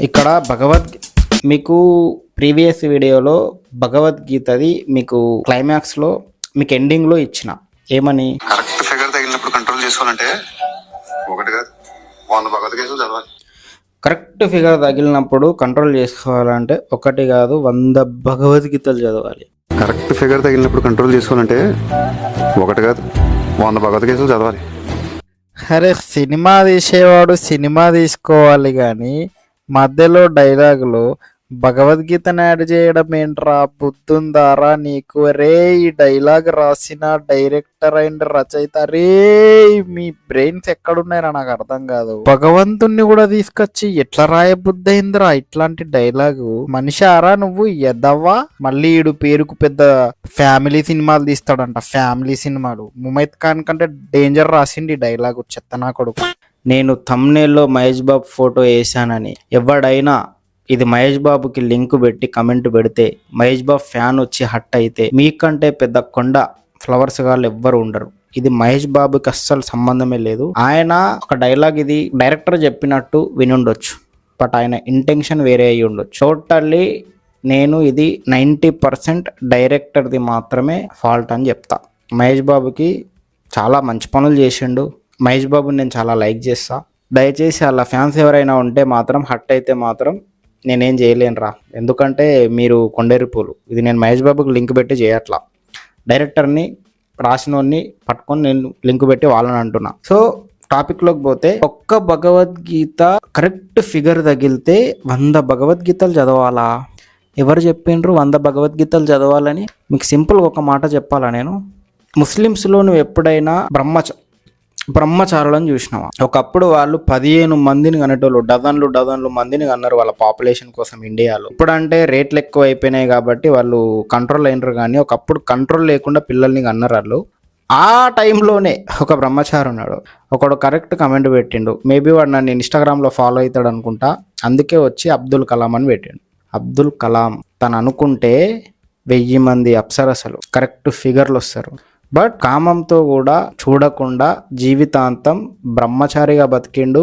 ఇక్కడ మీకు ప్రీవియస్ వీడియోలో భగవద్గీతది మీకు క్లైమాక్స్లో మీకు ఎండింగ్లో ఇచ్చిన ఏమని కరెక్ట్ ఫిగర్ తగిలినప్పుడు కంట్రోల్ చేసుకోవాలంటే ఒకటి కాదు 100 భగవద్గీతలు చదవాలి. కరెక్ట్ ఫిగర్ తగిలినప్పుడు కంట్రోల్ చేసుకోవాలంటే ఒకటి కాదు 100 భగవద్గీతలు చదవాలి. కరెక్ట్ ఫిగర్ తగిలినప్పుడు కంట్రోల్ చేసుకోవాలంటే ఒకటి కాదు 100 భగవద్గీతలు చదవాలి. అరే సినిమా తీసేవాడు సినిమా తీసుకోవాలి కానీ మధ్యలో డైలాగులు భగవద్గీతను యాడ్ చేయడం ఏంట్రా, బుద్ధుందారా నీకు? రే ఈ డైలాగ్ రాసిన డైరెక్టర్ అండ్ రచయిత రే మీ బ్రెయిన్స్ ఎక్కడున్నాయరా నాకు అర్థం కాదు. భగవంతుణ్ణి కూడా తీసుకొచ్చి ఎట్లా రాయ బుద్ధయిందిరా ఇట్లాంటి డైలాగు? మనిషారా నువ్వు ఎదవా? మళ్ళీ ఈడు పేరుకు పెద్ద ఫ్యామిలీ సినిమాలు తీస్తాడంట, ఫ్యామిలీ సినిమాలు. ముమైత్ ఖాన్ కంటే డేంజర్ రాసిండి డైలాగు చెత్తనా కొడుకు. నేను థంబ్నెయిల్లో మహేష్ బాబు ఫోటో వేసానని ఎవడైనా ఇది మహేష్ బాబుకి లింక్ పెట్టి కమెంట్ పెడితే మహేష్ బాబు ఫ్యాన్ వచ్చి హట్ అయితే మీకంటే పెద్ద కొండ ఫ్లవర్స్ గాళ్ళు ఎవ్వరు ఉండరు. ఇది మహేష్ బాబుకి అస్సలు సంబంధమే లేదు. ఆయన ఒక డైలాగ్ ఇది డైరెక్టర్ చెప్పినట్టు వినుండొచ్చు, బట్ ఆయన ఇంటెన్షన్ వేరే అయ్యి ఉండొచ్చు. టోటల్లీ నేను ఇది 90% డైరెక్టర్ది మాత్రమే ఫాల్ట్ అని చెప్తా. మహేష్ బాబుకి చాలా మంచి పనులు చేసిండు. మహేష్ బాబుని నేను చాలా లైక్ చేస్తా. దయచేసి అలా ఫ్యాన్స్ ఎవరైనా ఉంటే మాత్రం హట్ అయితే మాత్రం నేనేం చేయలేనురా, ఎందుకంటే మీరు కొండేరు పూలు. ఇది నేను మహేష్ బాబుకి లింక్ పెట్టి చేయట్లా, డైరెక్టర్ని రాసినోడిని పట్టుకొని నేను లింక్ పెట్టి వాళ్ళని అంటున్నా. సో టాపిక్లోకి పోతే ఒక్క భగవద్గీత కరెక్ట్ ఫిగర్ తగిలితే 100 భగవద్గీతలు చదవాలా? ఎవరు చెప్పిండ్రు 100 భగవద్గీతలు చదవాలని? మీకు సింపుల్గా ఒక మాట చెప్పాలా నేను? ముస్లిమ్స్లో నువ్వు ఎప్పుడైనా బ్రహ్మచారులను చూసినావా? ఒకప్పుడు వాళ్ళు 15 మందిని కనేటోళ్ళు, డజన్లు మందిని కన్నారు వాళ్ళ పాపులేషన్ కోసం ఇండియాలో. ఇప్పుడంటే రేట్లు ఎక్కువ అయిపోయినాయి కాబట్టి వాళ్ళు కంట్రోల్ అయినరు, కానీ ఒకప్పుడు కంట్రోల్ లేకుండా పిల్లల్ని కన్నారు వాళ్ళు. ఆ టైంలోనే ఒక బ్రహ్మచారి ఉన్నాడు, ఒకడు కరెక్ట్ కమెంట్ పెట్టిండు. మేబీ వాడు నన్ను ఇన్స్టాగ్రామ్లో ఫాలో అవుతాడు అనుకుంటా, అందుకే వచ్చి అబ్దుల్ కలాం అని పెట్టిండు. అబ్దుల్ కలాం తను అనుకుంటే 1000 మంది అప్సరసలు కరెక్ట్ ఫిగర్లు వస్తారు. బట్ కామంతో కూడా చూడకుండా జీవితాంతం బ్రహ్మచారిగా బతికిండు,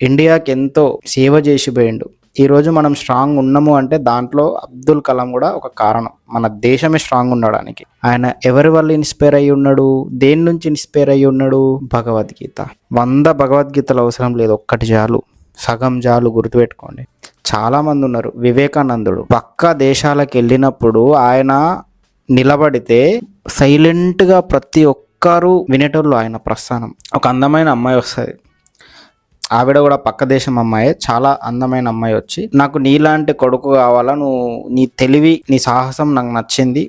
ఇండియాకి ఎంతో సేవ చేసి పోయిండు. ఈరోజు మనం స్ట్రాంగ్ ఉన్నాము అంటే దాంట్లో అబ్దుల్ కలాం కూడా ఒక కారణం, మన దేశమే స్ట్రాంగ్ ఉండడానికి. ఆయన ఎవరి వల్ల ఇన్స్పైర్ అయ్యి ఉన్నాడు, దేని నుంచి ఇన్స్పైర్ అయ్యి ఉన్నాడు? భగవద్గీత. 100 భగవద్గీతలు అవసరం లేదు, ఒక్కటి చాలు, సగం చాలు, గుర్తుపెట్టుకోండి. చాలా మంది ఉన్నారు. వివేకానందుడు పక్క దేశాలకు వెళ్ళినప్పుడు ఆయన నిలబడితే సైలెంట్గా ప్రతి ఒక్కరు వినేటోళ్ళు ఆయన ప్రస్థానం. ఒక అందమైన అమ్మాయి వస్తుంది, ఆవిడ కూడా పక్క దేశం అమ్మాయి, చాలా అందమైన అమ్మాయి వచ్చి నాకు నీలాంటి కొడుకు కావాలా, నువ్వు నీ తెలివి నీ సాహసం నాకు నచ్చింది,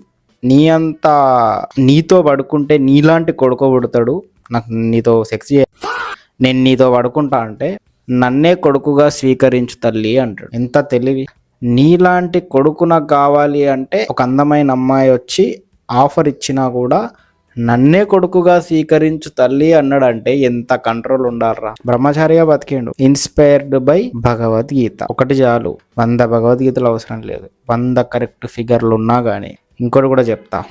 నీతో పడుకుంటే నీలాంటి కొడుకు పుడతాడు, నాకు నీతో సెక్స్ నేను నీతో పడుకుంటా అంటే నన్నే కొడుకుగా స్వీకరించు తల్లి అంటాడు. ఎంత తెలివి! నీలాంటి కొడుకు నాకు కావాలి అంటే ఒక అందమైన అమ్మాయి వచ్చి ఆఫర్ ఇచ్చినా కూడా నన్నే కొడుకుగా స్వీకరించు తల్లి అన్నాడంటే ఎంత కంట్రోల్ ఉండాలరా. బ్రహ్మచారిగా బతికిండు, ఇన్స్పైర్డ్ బై భగవద్గీత. ఒకటి చాలు, 100 భగవద్గీతలు అవసరం లేదు, 100 కరెక్ట్ ఫిగర్లు ఉన్నా కానీ. ఇంకోటి కూడా చెప్తా,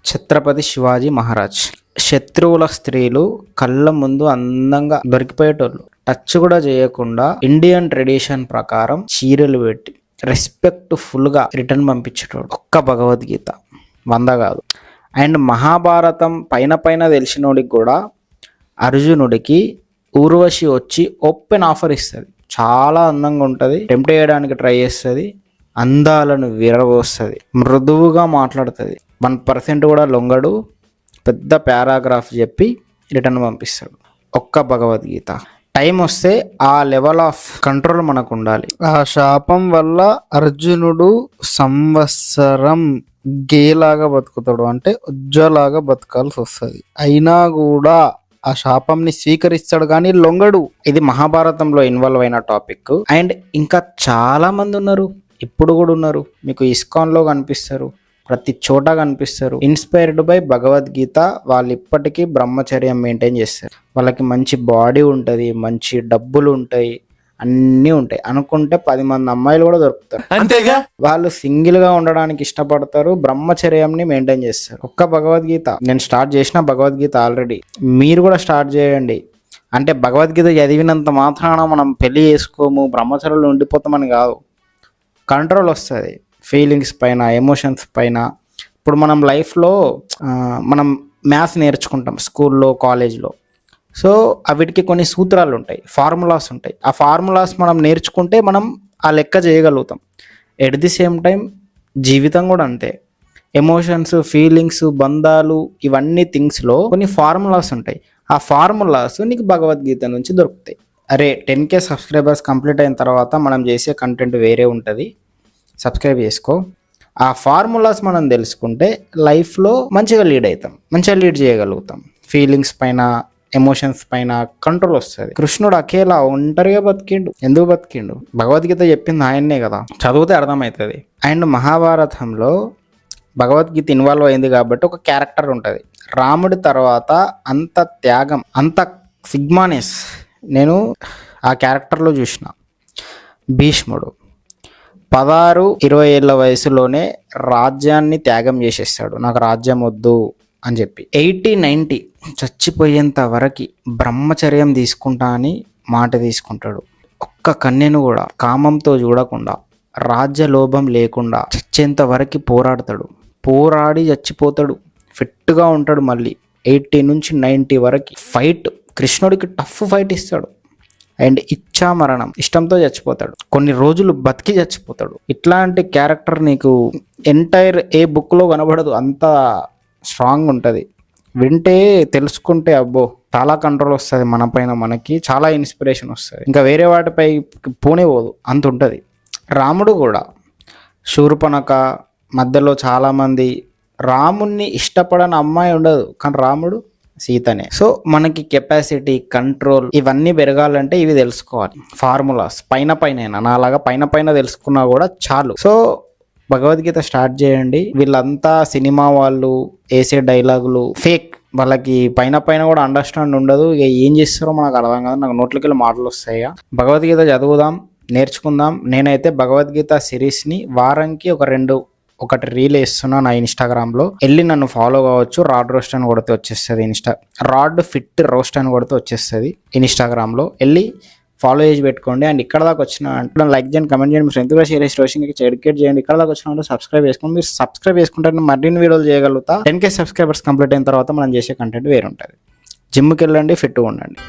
ఛత్రపతి శివాజీ మహారాజ్ శత్రువుల స్త్రీలు కళ్ళ ముందు అందంగా దొరికిపోయేటోళ్ళు, టచ్ కూడా చేయకుండా ఇండియన్ ట్రెడిషన్ ప్రకారం చీరలు పెట్టి రెస్పెక్ట్ఫుల్గా రిటర్న్ పంపించేటోడు. ఒక్క భగవద్గీత 100 కాదు. అండ్ మహాభారతం పైన తెలిసినోడికి కూడా అర్జునుడికి ఊర్వశి వచ్చి ఓపెన్ ఆఫర్ ఇస్తుంది, చాలా అందంగా ఉంటుంది, టెంప్ట్ చేయడానికి ట్రై చేస్తుంది, అందాలను విరవోస్తుంది, మృదువుగా మాట్లాడుతుంది, 1% కూడా లొంగడు, పెద్ద పారాగ్రాఫ్ చెప్పి రిటర్న్ పంపిస్తాడు. ఒక్క భగవద్గీత. టైం వస్తే ఆ లెవెల్ ఆఫ్ కంట్రోల్ మనకు ఉండాలి. ఆ శాపం వల్ల అర్జునుడు సంవత్సరం గేలాగా బతుకుతాడు, అంటే ఉజ్జలాగా బతకాల్సి వస్తుంది. అయినా కూడా ఆ శాపంని స్వీకరిస్తాడు కానీ లొంగడు. ఇది మహాభారతంలో ఇన్వాల్వ్ అయిన టాపిక్. అండ్ ఇంకా చాలా మంది ఉన్నారు, ఇప్పుడు కూడా ఉన్నారు, మీకు ఇస్కాన్లో కనిపిస్తారు, ప్రతి చోట కనిపిస్తారు. Inspired by Bhagavad Gita. వాళ్ళు ఇప్పటికీ బ్రహ్మచర్యం మెయింటైన్ చేస్తారు, వాళ్ళకి మంచి బాడీ ఉంటుంది, మంచి డబ్బులు ఉంటాయి, అన్నీ ఉంటాయి. అనుకుంటే 10 మంది అమ్మాయిలు కూడా దొరుకుతారు. అంతేగా వాళ్ళు సింగిల్ గా ఉండడానికి ఇష్టపడతారు, బ్రహ్మచర్యంని మెయింటైన్ చేస్తారు. ఒక్క భగవద్గీత. నేను స్టార్ట్ చేసిన భగవద్గీత ఆల్రెడీ, మీరు కూడా స్టార్ట్ చేయండి. అంటే భగవద్గీత చదివినంత మాత్రాన మనం పెళ్లి చేసుకోము, బ్రహ్మచర్యలు ఉండిపోతామని కాదు. కంట్రోల్ వస్తుంది ఫీలింగ్స్ పైన, ఎమోషన్స్ పైన. ఇప్పుడు మనం లైఫ్లో మనం మ్యాథ్స్ నేర్చుకుంటాం స్కూల్లో, కాలేజ్లో. సో వీటికి కొన్ని సూత్రాలు ఉంటాయి, ఫార్ములాస్ ఉంటాయి. ఆ ఫార్ములాస్ మనం నేర్చుకుంటే మనం ఆ లెక్క చేయగలుగుతాం. ఎట్ ది సేమ్ టైం జీవితం కూడా అంతే. ఎమోషన్స్, ఫీలింగ్స్, బంధాలు, ఇవన్నీ థింగ్స్లో కొన్ని ఫార్ములాస్ ఉంటాయి. ఆ ఫార్ములాస్ నీకు భగవద్గీత నుంచి దొరుకుతాయి. అరే 10K సబ్స్క్రైబర్స్ కంప్లీట్ అయిన తర్వాత మనం చేసే కంటెంట్ వేరే ఉంటుంది, సబ్స్క్రైబ్ చేసుకో. ఆ ఫార్ములాస్ మనం తెలుసుకుంటే లైఫ్లో మంచిగా లీడ్ అవుతాం, మంచిగా లీడ్ చేయగలుగుతాం. ఫీలింగ్స్ పైన, ఎమోషన్స్ పైన కంట్రోల్ వస్తుంది. కృష్ణుడు అకేలా ఒంటరిగా బతికిండు. ఎందుకు బతికిండు? భగవద్గీత చెప్పింది ఆయన్నే కదా, చదివితే అర్థమవుతుంది. అండ్ మహాభారతంలో భగవద్గీత ఇన్వాల్వ్ అయింది కాబట్టి ఒక క్యారెక్టర్ ఉంటుంది. రాముడి తర్వాత అంత త్యాగం, అంత సిగ్మానెస్ నేను ఆ క్యారెక్టర్లో చూసిన. భీష్ముడు 16-20 ఏళ్ళ వయసులోనే రాజ్యాన్ని త్యాగం చేసేస్తాడు. నాకు రాజ్యం వద్దు అని చెప్పి 80-90 చచ్చిపోయేంత వరకు బ్రహ్మచర్యం తీసుకుంటా అని మాట తీసుకుంటాడు. ఒక్క కన్యను కూడా కామంతో చూడకుండా, రాజ్య లోభం లేకుండా చచ్చేంత వరకు పోరాడతాడు. పోరాడి చచ్చిపోతాడు, ఫిట్గా ఉంటాడు. మళ్ళీ 80-90 వరకు ఫైట్, కృష్ణుడికి టఫ్ ఫైట్ ఇస్తాడు. అండ్ ఇచ్చా మరణం, ఇష్టంతో చచ్చిపోతాడు. కొన్ని రోజులు బతికి చచ్చిపోతాడు. ఇట్లాంటి క్యారెక్టర్ నీకు ఎంటైర్ ఏ బుక్లో కనబడదు, అంత స్ట్రాంగ్ ఉంటుంది. వింటే తెలుసుకుంటే అబ్బో చాలా కంట్రోల్ వస్తుంది మన పైన, మనకి చాలా ఇన్స్పిరేషన్ వస్తుంది. ఇంకా వేరే వాటిపై పోనే పోదు, అంత ఉంటుంది. రాముడు కూడా శూర్పణఖ మధ్యలో చాలామంది, రాముణ్ణి ఇష్టపడని అమ్మాయి ఉండదు, కానీ రాముడు సీతనే. సో మనకి కెపాసిటీ, కంట్రోల్ ఇవన్నీ పెరగాలంటే ఇవి తెలుసుకోవాలి. ఫార్ములాస్ పైన నాలాగా పైన తెలుసుకున్నా కూడా చాలు. సో భగవద్గీత స్టార్ట్ చేయండి. వీళ్ళంతా సినిమా వాళ్ళు వేసే డైలాగులు ఫేక్, వాళ్ళకి పైన కూడా అండర్స్టాండ్ ఉండదు. ఇక ఏం చేస్తారో మనకు అర్థం కాదు, నాకు నోట్లకి వెళ్ళి మాటలు వస్తాయి. భగవద్గీత చదువుదాం, నేర్చుకుందాం. నేనైతే భగవద్గీత సిరీస్ని వారానికి ఒకటి రీల్ వేస్తున్నా నా ఇన్స్టాగ్రామ్లో. వెళ్ళి నన్ను ఫాలో కావచ్చు. రాడ్ రోస్ట్ అని కొడితే వచ్చేస్తుంది, రాడ్ ఫిట్ రోస్ట్ అని కొడితే వచ్చేస్తుంది ఇన్స్టాగ్రామ్లో. వెళ్ళి ఫాలో చేసి పెట్టుకోండి. అండ్ ఇక్కడ దాకా వచ్చిన అంటే లైక్ చేయండి, కమెంట్ చేయండి, మీ ఫ్రెండ్స్ కూడా షేర్ చేసి రోషన్కి ఎడ్యుకేట్ చేయండి. ఇక్కడ దాకా వచ్చిన సబ్స్క్రైబ్ చేసుకోండి. మీరు సబ్స్క్రైబ్ చేసుకుంటే మరిన్ని వీడియోలు చేయగలుగుతా. 10K సబ్స్క్రైబర్స్ కంప్లీట్ అయిన తర్వాత మనం చేసే కంటెంట్ వేరు ఉంటుంది. జిమ్కి వెళ్ళండి, ఫిట్గా ఉండండి.